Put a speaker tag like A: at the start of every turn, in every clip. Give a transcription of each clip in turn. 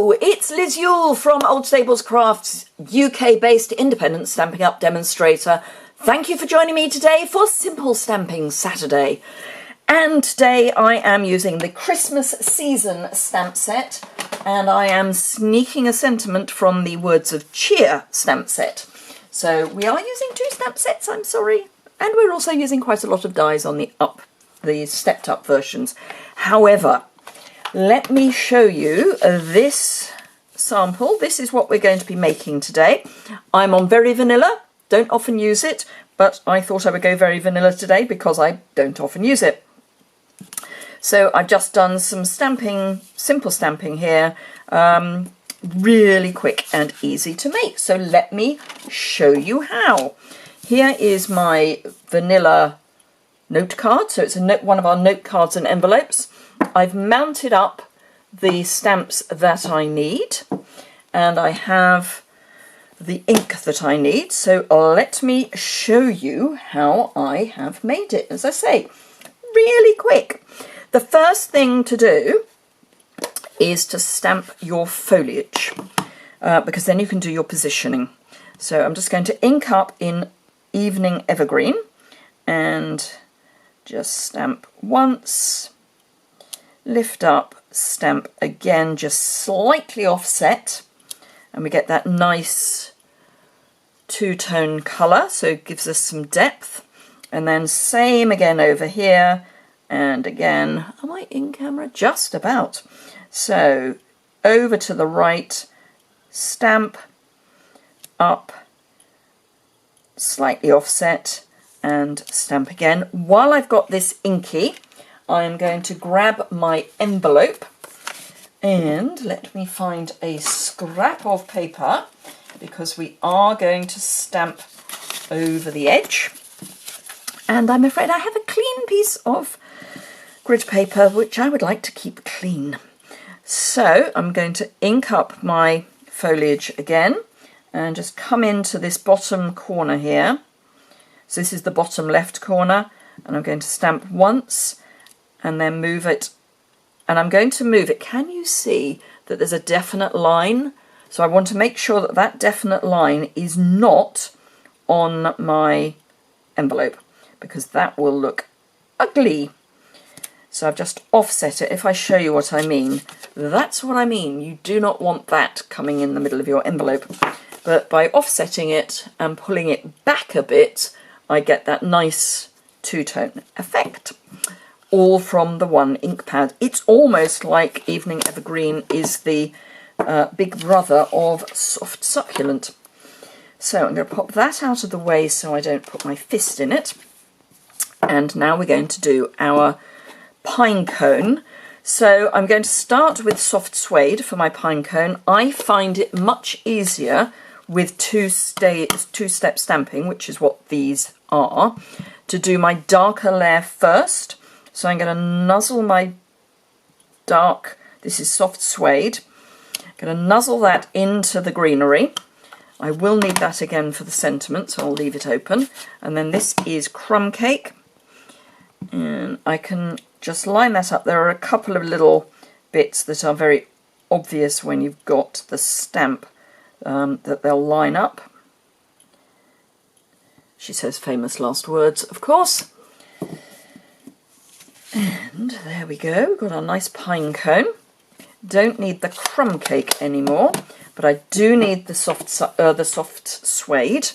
A: Hello, it's Liz Yuille from Old Stables Crafts, UK-based independent Stampin' Up! Demonstrator. Thank you for joining me today for Simple Stamping Saturday. And today I am using the Christmas season stamp set, and I am sneaking a sentiment from the Words of Cheer stamp set. So we are using two stamp sets, I'm sorry, and we're also using quite a lot of dies on the stepped up versions. However, let me show you this sample. This is what we're going to be making today. I'm on Very Vanilla, don't often use it, but I thought I would go Very Vanilla today because I don't often use it. So I've just done some stamping, simple stamping here, really quick and easy to make. So let me show you how. Here is my vanilla note card. So it's one of our note cards and envelopes. I've mounted up the stamps that I need, and I have the ink that I need. So let me show you how I have made it. As I say, really quick. The first thing to do is to stamp your foliage, because then you can do your positioning. So I'm just going to ink up in Evening Evergreen and just stamp once, lift up, stamp again, just slightly offset, and we get that nice two-tone colour, so it gives us some depth. And then same again over here, and again, am I in camera? Just about. So over to the right, stamp up, slightly offset, and stamp again. While I've got this inky, I'm going to grab my envelope, and let me find a scrap of paper because we are going to stamp over the edge. And I'm afraid I have a clean piece of grid paper which I would like to keep clean. So I'm going to ink up my foliage again and just come into this bottom corner here. So this is the bottom left corner, and I'm going to stamp once and then move it, and I'm going to move it. Can you see that there's a definite line? So I want to make sure that that definite line is not on my envelope, because that will look ugly. So I've just offset it. If I show you what I mean, that's what I mean. You do not want that coming in the middle of your envelope. But by offsetting it and pulling it back a bit, I get that nice two-tone effect, all from the one ink pad. It's almost like Evening Evergreen is the big brother of Soft Succulent. So I'm going to pop that out of the way so I don't put my fist in it. And now we're going to do our pine cone. So I'm going to start with soft suede for my pine cone. I find it much easier with two-step stamping, which is what these are, to do my darker layer first. So I'm going to nuzzle my dark, this is soft suede, I'm going to nuzzle that into the greenery. I will need that again for the sentiment, so I'll leave it open. And then this is crumb cake, and I can just line that up. There are a couple of little bits that are very obvious when you've got the stamp, that they'll line up. She says famous last words, of course. And there we go, we've got our nice pine cone. Don't need the crumb cake anymore, but I do need the soft suede.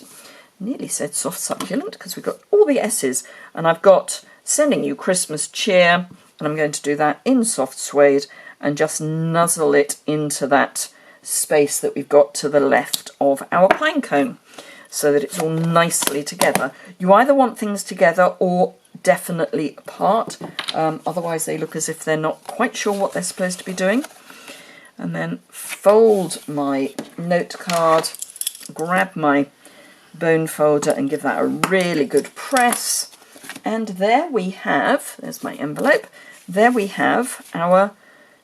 A: Nearly said soft succulent because we've got all the S's. And I've got Sending You Christmas Cheer, and I'm going to do that in soft suede and just nuzzle it into that space that we've got to the left of our pine cone, so that it's all nicely together. You either want things together or definitely apart, otherwise they look as if they're not quite sure what they're supposed to be doing. And then fold my note card, grab my bone folder and give that a really good press. And there we have, there's my envelope, there we have our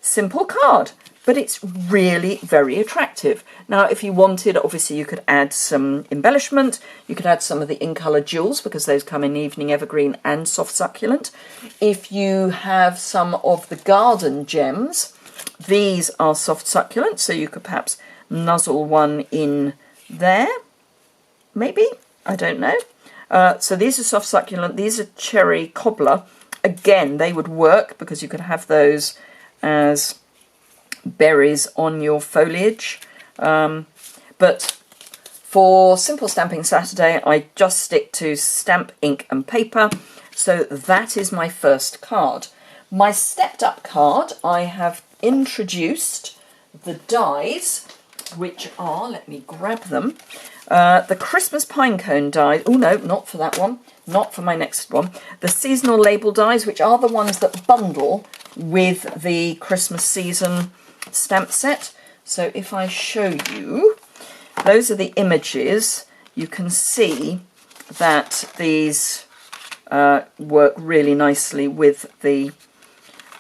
A: simple card. But it's really very attractive. Now, if you wanted, obviously you could add some embellishment. You could add some of the in-colour jewels, because those come in Evening Evergreen and Soft Succulent. If you have some of the garden gems, These are soft succulents, so you could perhaps nuzzle one in there, maybe, I don't know. So these are soft succulent, these are cherry cobbler. Again, they would work because you could have those as berries on your foliage. But for Simple Stamping Saturday, I just stick to stamp, ink and paper. So that is my first card. My stepped up card, I have introduced the dies, which are, let me grab them, the Christmas Pinecone dies. Oh no, not for that one, not for my next one. The seasonal label dies, which are the ones that bundle with the Christmas season stamp set. So if I show you, those are the images. You can see that these work really nicely with the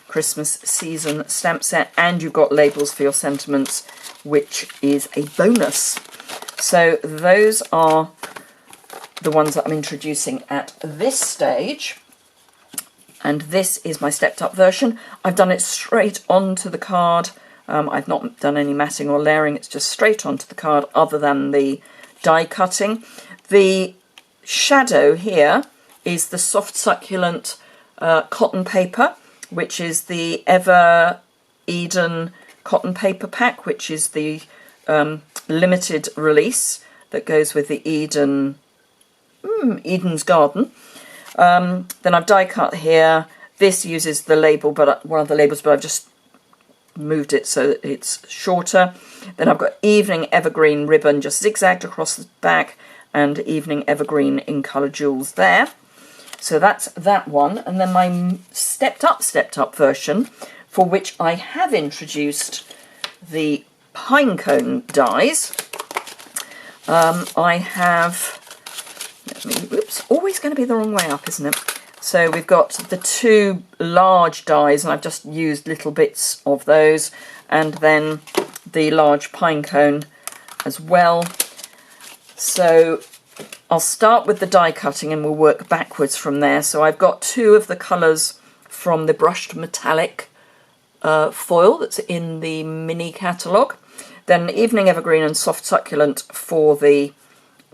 A: Christmas season stamp set, and you've got labels for your sentiments, which is a bonus. So those are the ones that I'm introducing at this stage, and this is my stepped up version. I've done it straight onto the card. I've not done any matting or layering, it's just straight onto the card other than the die cutting. The shadow here is the soft succulent cotton paper, which is the Ever Eden cotton paper pack, which is the limited release that goes with the Eden's Garden. Then I've die cut here. This uses the label, but one of the labels, but I've just moved it so that it's shorter. Then I've got Evening Evergreen ribbon just zigzagged across the back, and Evening Evergreen in colour jewels there. So that's that one. And then my stepped up version, for which I have introduced the Pinecone dies. I have, oops, always going to be the wrong way up, isn't it? So we've got the two large dies, and I've just used little bits of those, and then the large Pinecone as well. So I'll start with the die cutting and we'll work backwards from there. So I've got two of the colours from the brushed metallic foil that's in the mini catalogue. Then Evening Evergreen and Soft Succulent for the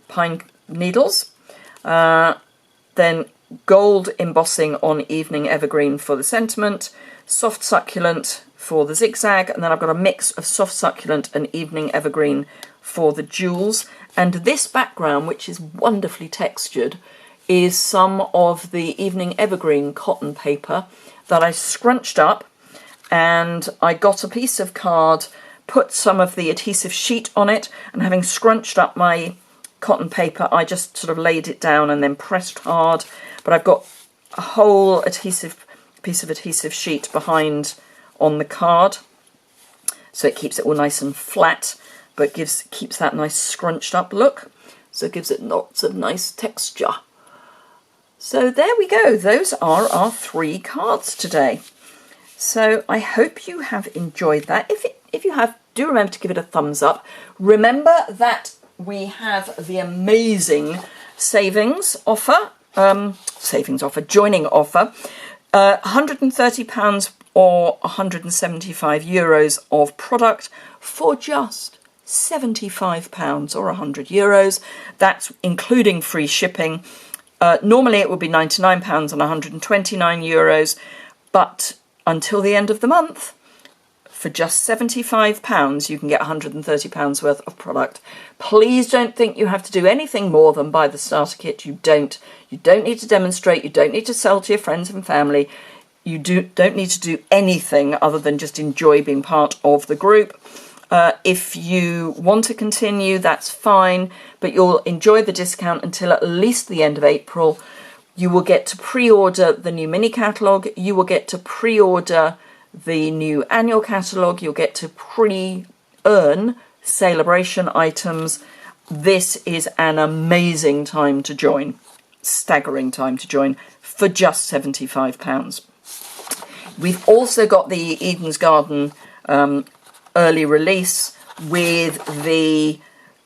A: pine needles. Then gold embossing on Evening Evergreen for the sentiment. Soft Succulent for the zigzag. And then I've got a mix of Soft Succulent and Evening Evergreen for the jewels. And this background, which is wonderfully textured, is some of the Evening Evergreen cotton paper that I scrunched up, and I got a piece of card, put some of the adhesive sheet on it, and having scrunched up my cotton paper, I just sort of laid it down and then pressed hard. But I've got a whole piece of adhesive sheet behind on the card, so it keeps it all nice and flat, but keeps that nice scrunched up look, so it gives it lots of nice texture. So there we go, those are our 3 cards today. So I hope you have enjoyed that. If you have, do remember to give it a thumbs up. Remember that we have the amazing savings offer, joining offer, £130 or €175 of product for just £75 or €100. That's including free shipping. Normally it would be £99 and €129, but until the end of the month, for just £75, you can get £130 worth of product. Please don't think you have to do anything more than buy the starter kit. You don't. You don't need to demonstrate. You don't need to sell to your friends and family. You don't need to do anything other than just enjoy being part of the group. If you want to continue, that's fine, but you'll enjoy the discount until at least the end of April. You will get to pre-order the new mini catalogue. You will get to pre-order the new annual catalogue. You'll get to pre-earn celebration items. This is an amazing time to join, staggering time to join, for just £75. We've also got the Eden's Garden early release with the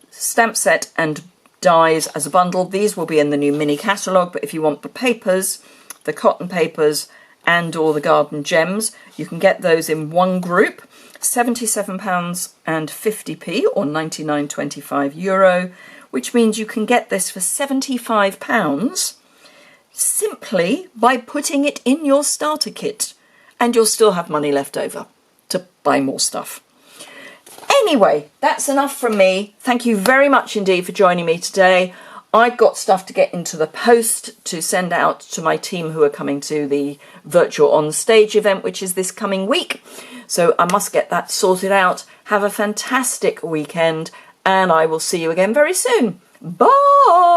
A: stamp set and dies as a bundle. These will be in the new mini catalogue, but if you want the papers, the cotton papers and or the garden gems. You can get those in one group, £77.50 or €99.25, which means you can get this for £75 simply by putting it in your starter kit, and you'll still have money left over to buy more stuff. Anyway, that's enough from me. Thank you very much indeed for joining me today. I've got stuff to get into the post to send out to my team who are coming to the virtual on stage event, which is this coming week. So I must get that sorted out. Have a fantastic weekend, and I will see you again very soon. Bye!